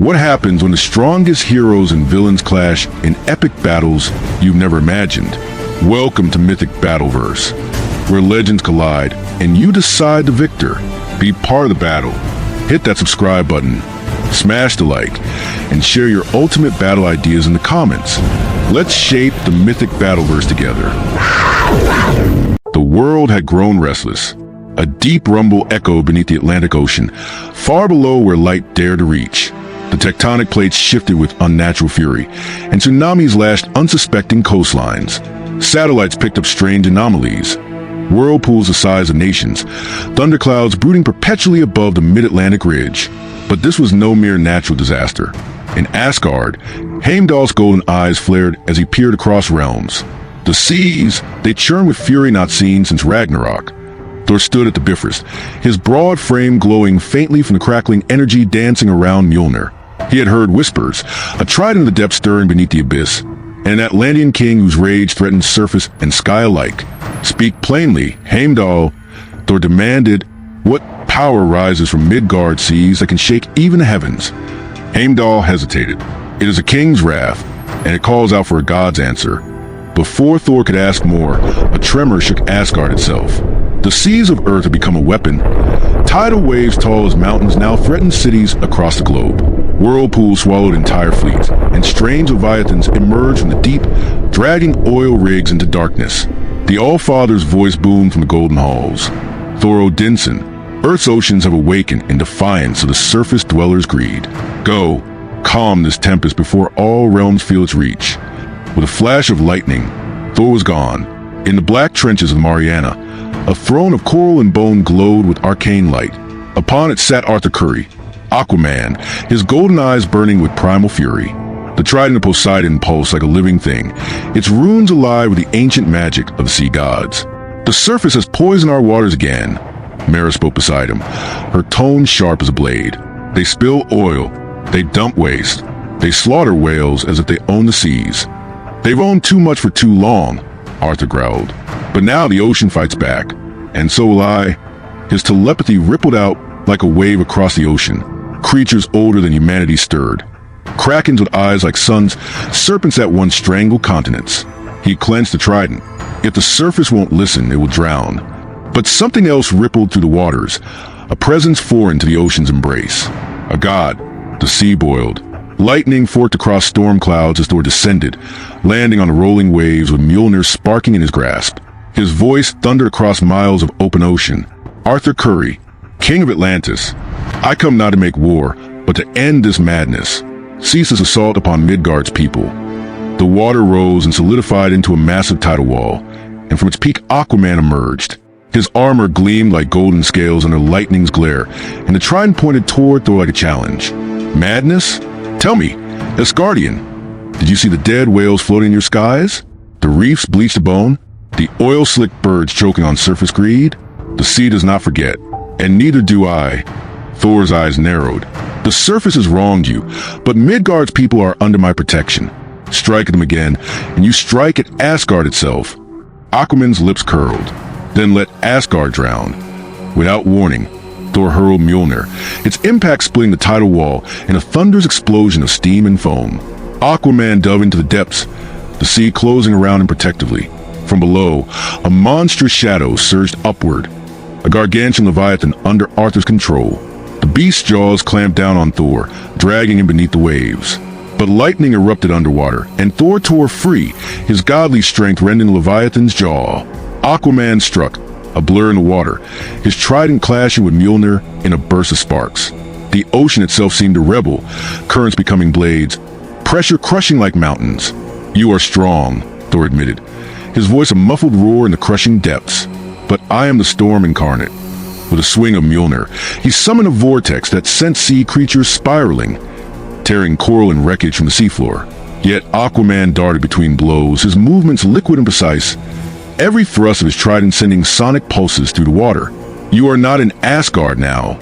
What happens when the strongest heroes and villains clash in epic battles you've never imagined? Welcome to Mythic Battleverse, where legends collide and you decide the victor. Be part of the battle. Hit that subscribe button, smash the like, and share your ultimate battle ideas in the comments. Let's shape the Mythic Battleverse together. The world had grown restless. A deep rumble echoed beneath the Atlantic Ocean, far below where light dared to reach. The tectonic plates shifted with unnatural fury, and tsunamis lashed unsuspecting coastlines. Satellites picked up strange anomalies. Whirlpools the size of nations, thunderclouds brooding perpetually above the mid-Atlantic ridge. But this was no mere natural disaster. In Asgard, Heimdall's golden eyes flared as he peered across realms. The seas, they churned with fury not seen since Ragnarok. Thor stood at the Bifrost, his broad frame glowing faintly from the crackling energy dancing around Mjolnir. He had heard whispers, a trident of the depths stirring beneath the abyss, and an Atlantean king whose rage threatened surface and sky alike. Speak plainly, Heimdall, Thor demanded. What power rises from Midgard seas that can shake even the heavens? Heimdall hesitated. It is a king's wrath, and it calls out for a god's answer. Before Thor could ask more, a tremor shook Asgard itself. The seas of Earth had become a weapon. Tidal waves tall as mountains now threatened cities across the globe. Whirlpools swallowed entire fleets, and strange Leviathans emerged from the deep, dragging oil rigs into darkness. The All-Father's voice boomed from the golden halls. Thor Odinson, Earth's oceans have awakened in defiance of the surface dwellers' greed. Go, calm this tempest before all realms feel its reach. With a flash of lightning, Thor was gone. In the black trenches of Mariana, a throne of coral and bone glowed with arcane light. Upon it sat Arthur Curry, Aquaman, his golden eyes burning with primal fury. The trident of Poseidon pulsed like a living thing, its runes alive with the ancient magic of the sea gods. The surface has poisoned our waters again, Mera spoke beside him, her tone sharp as a blade. They spill oil, they dump waste, they slaughter whales as if they own the seas. They've owned too much for too long, Arthur growled. But now the ocean fights back, and so will I. His telepathy rippled out like a wave across the ocean. Creatures older than humanity stirred. Krakens with eyes like suns, serpents that once strangled continents. He clenched the trident. If the surface won't listen, it will drown. But something else rippled through the waters, a presence foreign to the ocean's embrace. A god. The sea boiled. Lightning forked across storm clouds as Thor descended, landing on the rolling waves with Mjolnir sparking in his grasp. His voice thundered across miles of open ocean. Arthur Curry, King of Atlantis, I come not to make war, but to end this madness. Cease this assault upon Midgard's people. The water rose and solidified into a massive tidal wall, and from its peak Aquaman emerged. His armor gleamed like golden scales under lightning's glare, and the trident pointed toward Thor like a challenge. Madness? Tell me, Asgardian, did you see the dead whales floating in your skies? The reefs bleached to bone? The oil-slick birds choking on surface greed? The sea does not forget, and neither do I. Thor's eyes narrowed. The surface has wronged you, but Midgard's people are under my protection. Strike at them again, and you strike at Asgard itself. Aquaman's lips curled. Then let Asgard drown. Without warning, Thor hurled Mjolnir, its impact splitting the tidal wall in a thunderous explosion of steam and foam. Aquaman dove into the depths, the sea closing around him protectively. From below, a monstrous shadow surged upward, a gargantuan Leviathan under Arthur's control. The beast's jaws clamped down on Thor, dragging him beneath the waves. But lightning erupted underwater, and Thor tore free, his godly strength rending the Leviathan's jaw. Aquaman struck, a blur in the water, his trident clashing with Mjolnir in a burst of sparks. The ocean itself seemed to rebel, currents becoming blades, pressure crushing like mountains. You are strong, Thor admitted, his voice a muffled roar in the crushing depths. But I am the storm incarnate. With a swing of Mjolnir, he summoned a vortex that sent sea creatures spiraling, tearing coral and wreckage from the seafloor. Yet Aquaman darted between blows, his movements liquid and precise, every thrust of his trident sending sonic pulses through the water. You are not in Asgard now,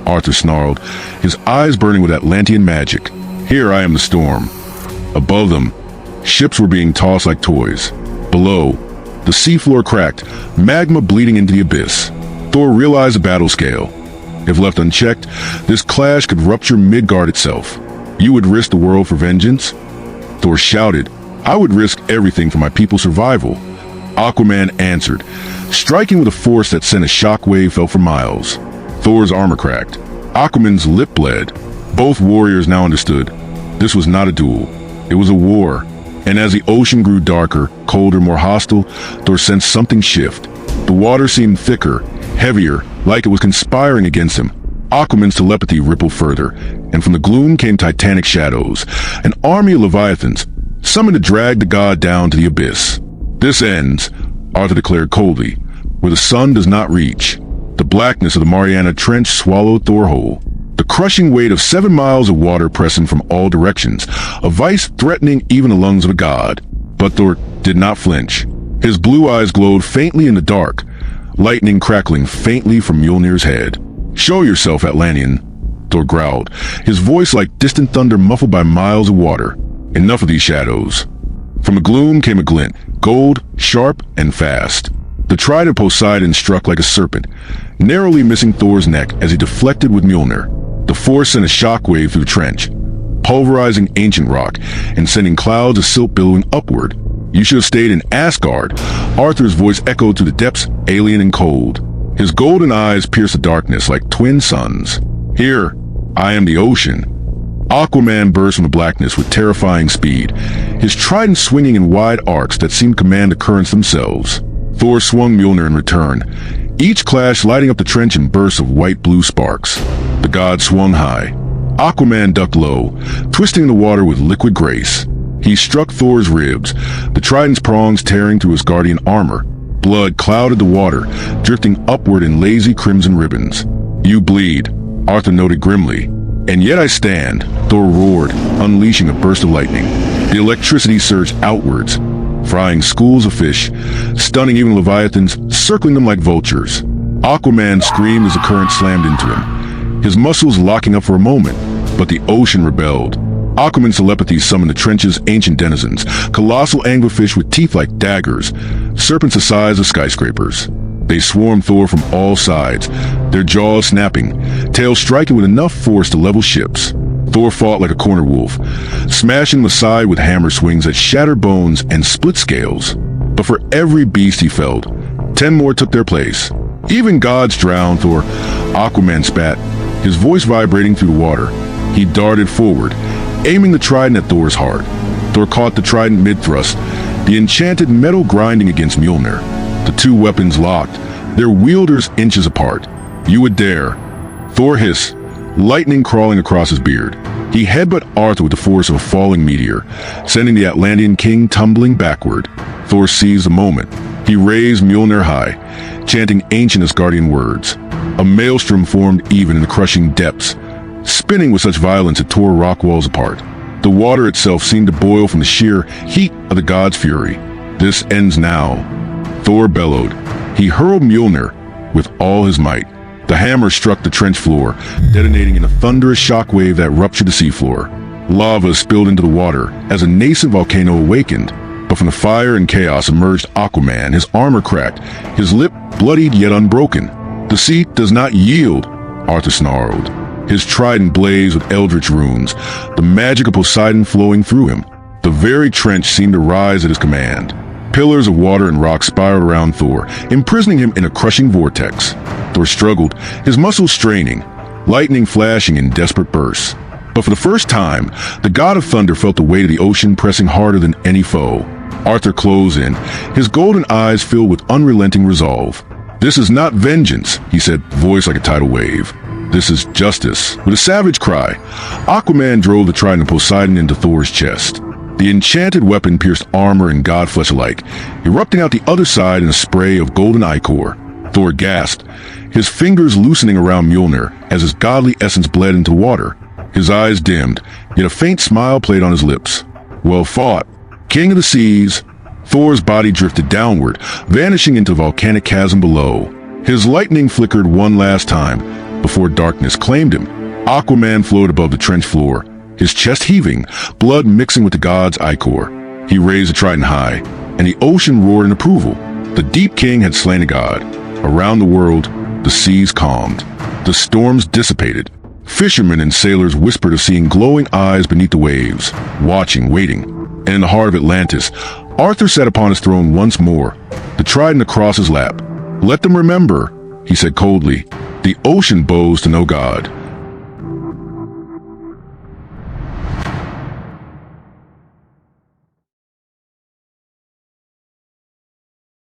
Arthur snarled, his eyes burning with Atlantean magic. Here I am the storm. Above them, ships were being tossed like toys. Below, the seafloor cracked, magma bleeding into the abyss. Thor realized the battle scale. If left unchecked, this clash could rupture Midgard itself. You would risk the world for vengeance? Thor shouted, I would risk everything for my people's survival. Aquaman answered, striking with a force that sent a shockwave felt for miles. Thor's armor cracked. Aquaman's lip bled. Both warriors now understood. This was not a duel. It was a war. And as the ocean grew darker, colder, more hostile, Thor sensed something shift. The water seemed thicker, heavier, like it was conspiring against him. Aquaman's telepathy rippled further, and from the gloom came titanic shadows, an army of Leviathans, summoned to drag the god down to the abyss. This ends, Arthur declared coldly, where the sun does not reach. The blackness of the Mariana Trench swallowed Thor whole. The crushing weight of 7 miles of water pressing from all directions, a vice threatening even the lungs of a god. But Thor did not flinch. His blue eyes glowed faintly in the dark, lightning crackling faintly from Mjolnir's head. Show yourself, Atlantean, Thor growled, his voice like distant thunder muffled by miles of water. Enough of these shadows. From the gloom came a glint, gold, sharp, and fast. The trident of Poseidon struck like a serpent, narrowly missing Thor's neck as he deflected with Mjolnir. The force sent a shockwave through the trench, pulverizing ancient rock and sending clouds of silt billowing upward. You should have stayed in Asgard. Arthur's voice echoed through the depths, alien and cold. His golden eyes pierced the darkness like twin suns. Here, I am the ocean. Aquaman burst from the blackness with terrifying speed, his trident swinging in wide arcs that seemed to command the currents themselves. Thor swung Mjolnir in return, each clash lighting up the trench in bursts of white-blue sparks. The god swung high. Aquaman ducked low, twisting the water with liquid grace. He struck Thor's ribs, the trident's prongs tearing through his guardian armor. Blood clouded the water, drifting upward in lazy crimson ribbons. You bleed, Arthur noted grimly. And yet I stand, Thor roared, unleashing a burst of lightning. The electricity surged outwards, frying schools of fish, stunning even Leviathans, circling them like vultures. Aquaman screamed as the current slammed into him, his muscles locking up for a moment, but the ocean rebelled. Aquaman's telepathy summoned the trench's ancient denizens, colossal anglerfish with teeth like daggers, serpents the size of skyscrapers. They swarmed Thor from all sides, their jaws snapping, tails striking with enough force to level ships. Thor fought like a corner wolf, smashing them aside with hammer swings that shattered bones and split scales. But for every beast he felled, 10 more took their place. Even gods drowned, Thor. Aquaman spat, his voice vibrating through the water. He darted forward, aiming the trident at Thor's heart. Thor caught the trident mid-thrust, the enchanted metal grinding against Mjolnir. The two weapons locked, their wielders inches apart. You would dare. Thor hissed, lightning crawling across his beard. He headbutted Arthur with the force of a falling meteor, sending the Atlantean king tumbling backward. Thor seized the moment. He raised Mjolnir high, chanting ancient Asgardian words. A maelstrom formed even in the crushing depths, spinning with such violence it tore rock walls apart. The water itself seemed to boil from the sheer heat of the god's fury. This ends now, Thor bellowed. He hurled Mjolnir with all his might. The hammer struck the trench floor, detonating in a thunderous shockwave that ruptured the seafloor. Lava spilled into the water as a nascent volcano awakened. But from the fire and chaos emerged Aquaman, his armor cracked, his lip bloodied yet unbroken. The sea does not yield, Arthur snarled. His trident blazed with eldritch runes, the magic of Poseidon flowing through him. The very trench seemed to rise at his command. Pillars of water and rock spiraled around Thor, imprisoning him in a crushing vortex. Thor struggled, his muscles straining, lightning flashing in desperate bursts. But for the first time, the god of thunder felt the weight of the ocean pressing harder than any foe. Arthur closed in, his golden eyes filled with unrelenting resolve. This is not vengeance, he said, voice like a tidal wave. This is justice. With a savage cry, Aquaman drove the trident of Poseidon into Thor's chest. The enchanted weapon pierced armor and god flesh alike, erupting out the other side in a spray of golden ichor. Thor gasped, his fingers loosening around Mjolnir as his godly essence bled into water. His eyes dimmed, yet a faint smile played on his lips. Well fought. King of the seas. Thor's body drifted downward, vanishing into the volcanic chasm below. His lightning flickered one last time before darkness claimed him. Aquaman floated above the trench floor, his chest heaving, blood mixing with the god's ichor. He raised the trident high, and the ocean roared in approval. The deep king had slain a god. Around the world, the seas calmed. The storms dissipated. Fishermen and sailors whispered of seeing glowing eyes beneath the waves, watching, waiting. And in the heart of Atlantis, Arthur sat upon his throne once more, the trident across his lap. "Let them remember," he said coldly, "the ocean bows to no god,